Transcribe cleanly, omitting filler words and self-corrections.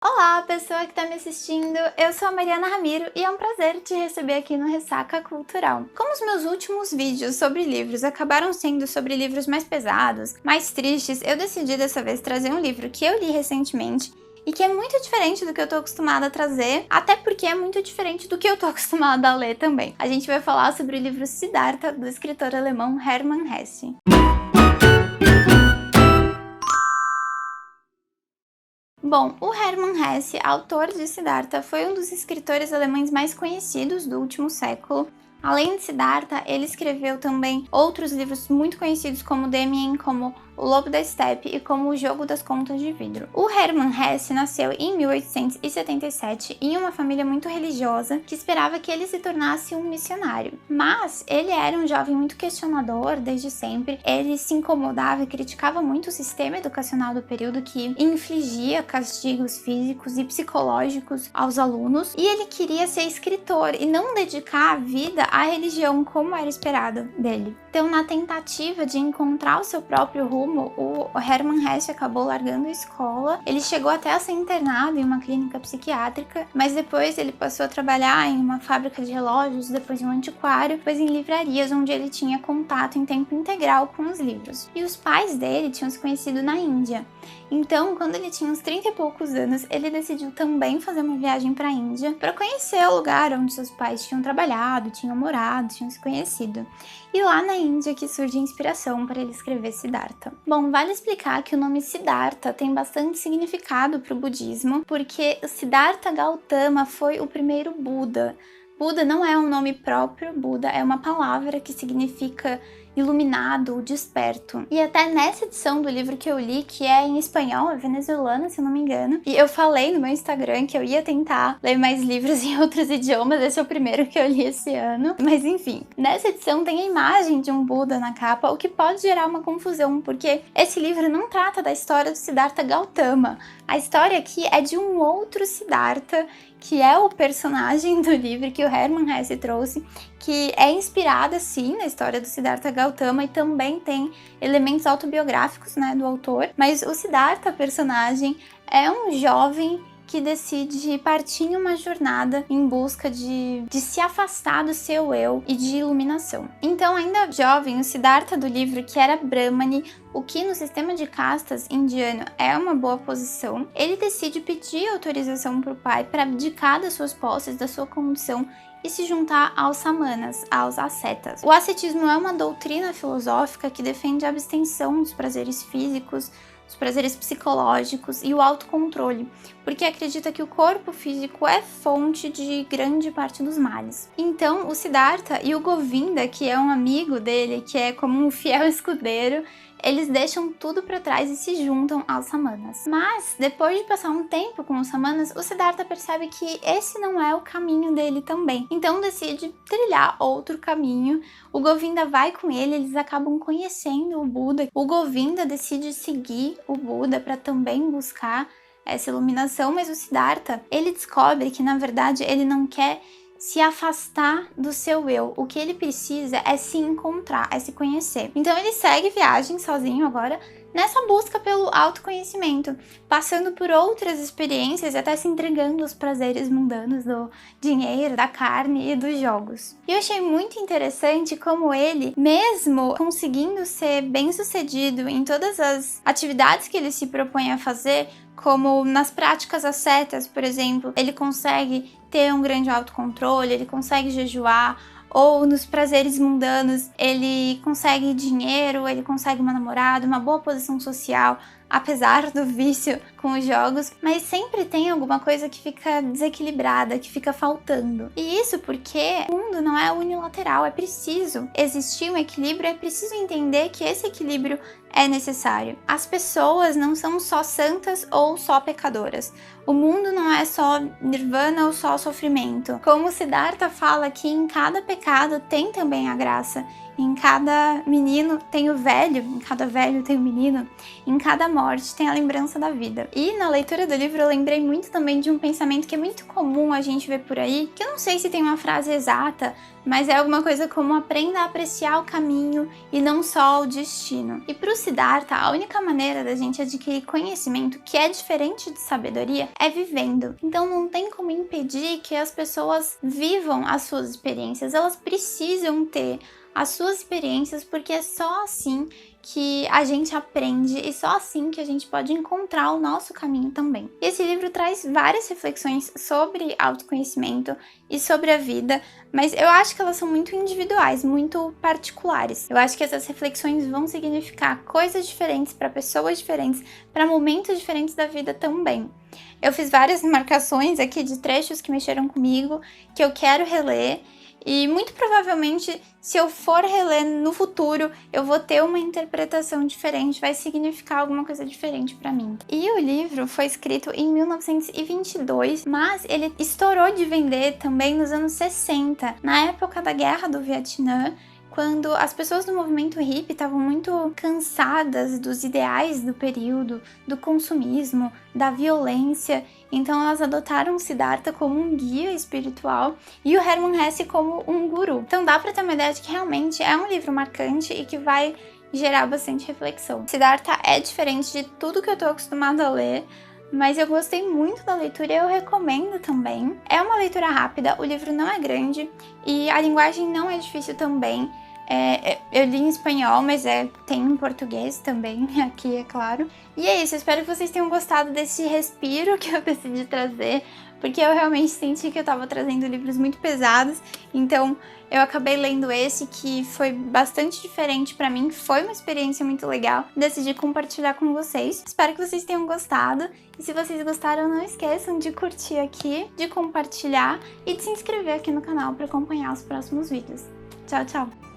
Olá, pessoa que está me assistindo, eu sou a Mariana Ramiro e é um prazer te receber aqui no Ressaca Cultural. Como os meus últimos vídeos sobre livros acabaram sendo sobre livros mais pesados, mais tristes, eu decidi dessa vez trazer um livro que eu li recentemente e que é muito diferente do que eu tô acostumada a trazer, até porque é muito diferente do que eu tô acostumada a ler também. A gente vai falar sobre o livro Siddhartha, do escritor alemão Hermann Hesse. Bom, o Hermann Hesse, autor de Siddhartha, foi um dos escritores alemães mais conhecidos do último século. Além de Siddhartha, ele escreveu também outros livros muito conhecidos como Demian, como O Lobo da Steppe e como O Jogo das Contas de Vidro. O Hermann Hesse nasceu em 1877 em uma família muito religiosa que esperava que ele se tornasse um missionário. Mas ele era um jovem muito questionador desde sempre, ele se incomodava e criticava muito o sistema educacional do período que infligia castigos físicos e psicológicos aos alunos, e ele queria ser escritor e não dedicar a vida à religião como era esperado dele. Então, na tentativa de encontrar o seu próprio rumo, o Hermann Hesse acabou largando a escola. Ele chegou até a ser internado em uma clínica psiquiátrica, mas depois ele passou a trabalhar em uma fábrica de relógios, depois em um antiquário, depois em livrarias, onde ele tinha contato em tempo integral com os livros. E os pais dele tinham se conhecido na Índia. Então, quando ele tinha uns 30 e poucos anos, ele decidiu também fazer uma viagem para a Índia para conhecer o lugar onde seus pais tinham trabalhado, tinham morado, tinham se conhecido. E lá na Índia que surge a inspiração para ele escrever Siddhartha. Bom, vale explicar que o nome Siddhartha tem bastante significado para o budismo, porque Siddhartha Gautama foi o primeiro Buda. Buda não é um nome próprio, Buda é uma palavra que significa iluminado, desperto. E até nessa edição do livro que eu li, que é em espanhol, é venezuelana, se eu não me engano, e eu falei no meu Instagram que eu ia tentar ler mais livros em outros idiomas, esse é o primeiro que eu li esse ano, mas enfim. Nessa edição tem a imagem de um Buda na capa, o que pode gerar uma confusão, porque esse livro não trata da história do Siddhartha Gautama. A história aqui é de um outro Siddhartha, que é o personagem do livro que o Hermann Hesse trouxe, que é inspirada, sim, na história do Siddhartha Gautama e também tem elementos autobiográficos, né, do autor. Mas o Siddhartha, personagem, é um jovem que decide partir em uma jornada em busca de se afastar do seu eu e de iluminação. Então, ainda jovem, o Siddhartha do livro, que era Brahmani, o que no sistema de castas indiano é uma boa posição, ele decide pedir autorização para o pai para abdicar das suas posses, da sua condição e se juntar aos samanas, aos ascetas. O ascetismo é uma doutrina filosófica que defende a abstenção dos prazeres físicos, os prazeres psicológicos e o autocontrole, porque acredita que o corpo físico é fonte de grande parte dos males. Então, o Siddhartha e o Govinda, que é um amigo dele, que é como um fiel escudeiro, eles deixam tudo para trás e se juntam aos samanas. Mas, depois de passar um tempo com os samanas, o Siddhartha percebe que esse não é o caminho dele também. Então decide trilhar outro caminho. O Govinda vai com ele, eles acabam conhecendo o Buda. O Govinda decide seguir o Buda para também buscar essa iluminação, mas o Siddhartha, ele descobre que, na verdade, ele não quer se afastar do seu eu. O que ele precisa é se encontrar, é se conhecer. Então ele segue viagem sozinho agora, nessa busca pelo autoconhecimento, passando por outras experiências e até se entregando aos prazeres mundanos do dinheiro, da carne e dos jogos. E eu achei muito interessante como ele, mesmo conseguindo ser bem-sucedido em todas as atividades que ele se propõe a fazer, como nas práticas ascetas, por exemplo, ele consegue ter um grande autocontrole, ele consegue jejuar, ou nos prazeres mundanos, ele consegue dinheiro, ele consegue uma namorada, uma boa posição social, apesar do vício com os jogos, mas sempre tem alguma coisa que fica desequilibrada, que fica faltando. E isso porque o mundo não é unilateral, é preciso existir um equilíbrio, é preciso entender que esse equilíbrio é necessário. As pessoas não são só santas ou só pecadoras. O mundo não é só nirvana ou só sofrimento. Como Siddhartha fala que em cada pecado tem também a graça. Em cada menino tem o velho, em cada velho tem o menino, em cada morte tem a lembrança da vida. E na leitura do livro eu lembrei muito também de um pensamento que é muito comum a gente ver por aí, que eu não sei se tem uma frase exata, mas é alguma coisa como aprenda a apreciar o caminho e não só o destino. E para o Siddhartha, a única maneira da gente adquirir conhecimento que é diferente de sabedoria é vivendo. Então não tem como impedir que as pessoas vivam as suas experiências, elas precisam ter as suas experiências, porque é só assim que a gente aprende e só assim que a gente pode encontrar o nosso caminho também. E esse livro traz várias reflexões sobre autoconhecimento e sobre a vida, mas eu acho que elas são muito individuais, muito particulares. Eu acho que essas reflexões vão significar coisas diferentes para pessoas diferentes, para momentos diferentes da vida também. Eu fiz várias marcações aqui de trechos que mexeram comigo, que eu quero reler. E muito provavelmente, se eu for reler no futuro, eu vou ter uma interpretação diferente, vai significar alguma coisa diferente para mim. E o livro foi escrito em 1922, mas ele estourou de vender também nos anos 60, na época da Guerra do Vietnã, quando as pessoas do movimento hippie estavam muito cansadas dos ideais do período, do consumismo, da violência, então elas adotaram o Siddhartha como um guia espiritual e o Hermann Hesse como um guru. Então dá pra ter uma ideia de que realmente é um livro marcante e que vai gerar bastante reflexão. Siddhartha é diferente de tudo que eu tô acostumada a ler, mas eu gostei muito da leitura e eu recomendo também. É uma leitura rápida, o livro não é grande e a linguagem não é difícil também. Eu li em espanhol, mas tem em português também, aqui é claro. E é isso, eu espero que vocês tenham gostado desse respiro que eu decidi trazer, porque eu realmente senti que eu tava trazendo livros muito pesados, então eu acabei lendo esse que foi bastante diferente pra mim, foi uma experiência muito legal, decidi compartilhar com vocês. Espero que vocês tenham gostado, e se vocês gostaram, não esqueçam de curtir aqui, de compartilhar e de se inscrever aqui no canal pra acompanhar os próximos vídeos. Tchau, tchau!